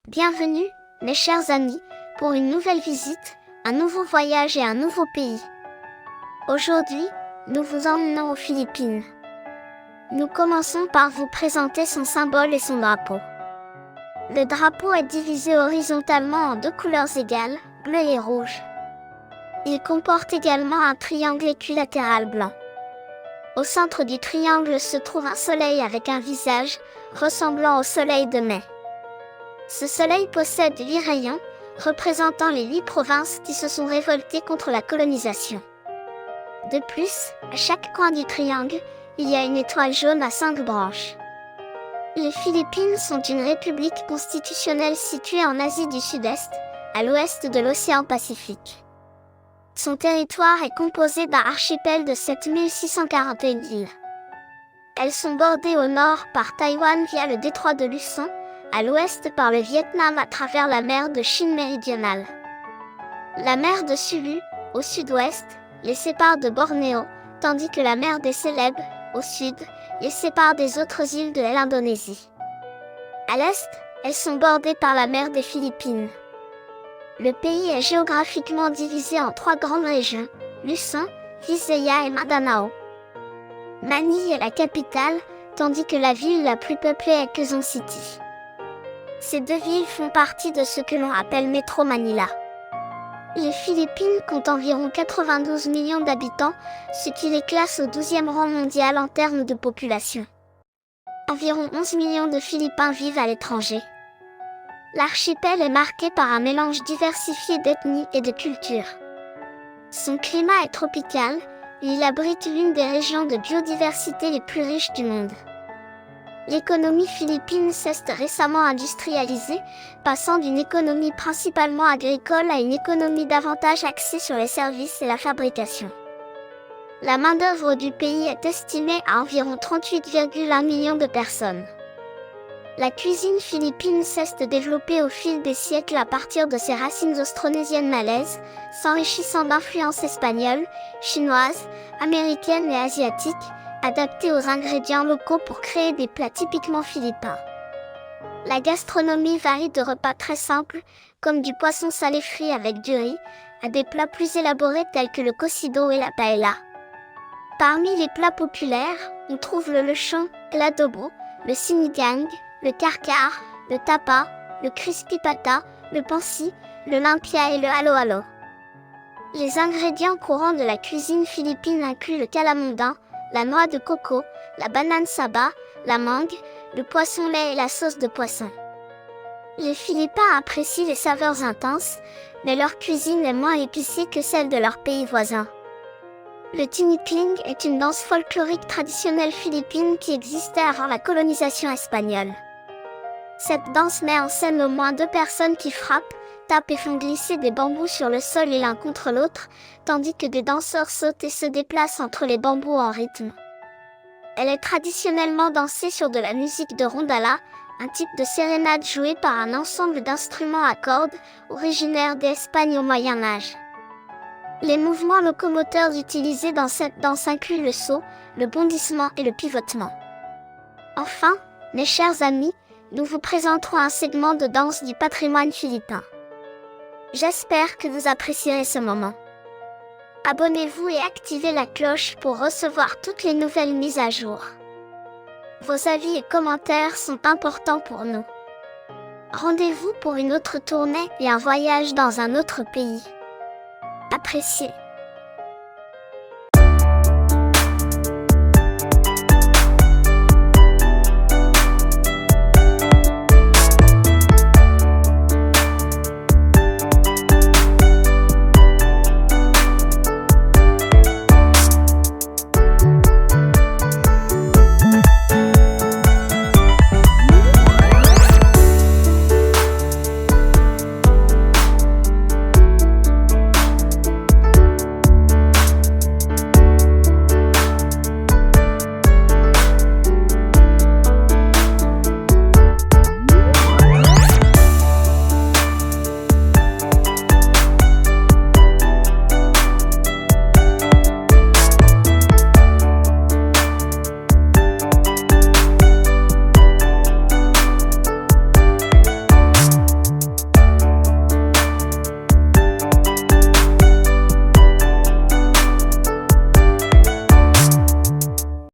Bienvenue, mes chers amis, pour une nouvelle visite, un nouveau voyage et un nouveau pays. Aujourd'hui, nous vous emmenons aux Philippines. Nous commençons par vous présenter son symbole et son drapeau. Le drapeau est divisé horizontalement en deux couleurs égales, bleu et rouge. Il comporte également un triangle équilatéral blanc. Au centre du triangle se trouve un soleil avec un visage, ressemblant au soleil de mai. Ce soleil possède 8 rayons, représentant les 8 provinces qui se sont révoltées contre la colonisation. De plus, à chaque coin du triangle, il y a une étoile jaune à 5 branches. Les Philippines sont une république constitutionnelle située en Asie du Sud-Est, à l'ouest de l'océan Pacifique. Son territoire est composé d'un archipel de 7641 îles. Elles sont bordées au nord par Taïwan via le détroit de Luçon, à l'ouest par le Vietnam à travers la mer de Chine méridionale. La mer de Sulu, au sud-ouest, les sépare de Bornéo, tandis que la mer des Célèbes, au sud, les sépare des autres îles de l'Indonésie. À l'est, elles sont bordées par la mer des Philippines. Le pays est géographiquement divisé en 3 grandes régions, Luzon, Visayas et Mindanao. Manille est la capitale, tandis que la ville la plus peuplée est Quezon City. Ces deux villes font partie de ce que l'on appelle Métro Manila. Les Philippines comptent environ 92 millions d'habitants, ce qui les classe au 12e rang mondial en termes de population. Environ 11 millions de Philippins vivent à l'étranger. L'archipel est marqué par un mélange diversifié d'ethnies et de cultures. Son climat est tropical, et il abrite l'une des régions de biodiversité les plus riches du monde. L'économie philippine s'est récemment industrialisée, passant d'une économie principalement agricole à une économie davantage axée sur les services et la fabrication. La main-d'œuvre du pays est estimée à environ 38,1 millions de personnes. La cuisine philippine s'est développée au fil des siècles à partir de ses racines austronésiennes malaises, s'enrichissant d'influences espagnoles, chinoises, américaines et asiatiques, adaptés aux ingrédients locaux pour créer des plats typiquement philippins. La gastronomie varie de repas très simples, comme du poisson salé frit avec du riz, à des plats plus élaborés tels que le cocido et la paella. Parmi les plats populaires, on trouve le lechon, l'adobo, le sinigang, le carcar, le tapa, le crispy pata, le pansi, le lumpia et le halo-halo. Les ingrédients courants de la cuisine philippine incluent le calamondin, la noix de coco, la banane saba, la mangue, le poisson lait et la sauce de poisson. Les Philippins apprécient les saveurs intenses, mais leur cuisine est moins épicée que celle de leurs pays voisins. Le tinikling est une danse folklorique traditionnelle philippine qui existait avant la colonisation espagnole. Cette danse met en scène au moins 2 personnes qui frappent, tapent et font glisser des bambous sur le sol et l'un contre l'autre, tandis que des danseurs sautent et se déplacent entre les bambous en rythme. Elle est traditionnellement dansée sur de la musique de rondalla, un type de sérénade joué par un ensemble d'instruments à cordes, originaire d'Espagne au Moyen-Âge. Les mouvements locomoteurs utilisés dans cette danse incluent le saut, le bondissement et le pivotement. Enfin, mes chers amis, nous vous présenterons un segment de danse du patrimoine philippin. J'espère que vous apprécierez ce moment. Abonnez-vous et activez la cloche pour recevoir toutes les nouvelles mises à jour. Vos avis et commentaires sont importants pour nous. Rendez-vous pour une autre tournée et un voyage dans un autre pays. Appréciez.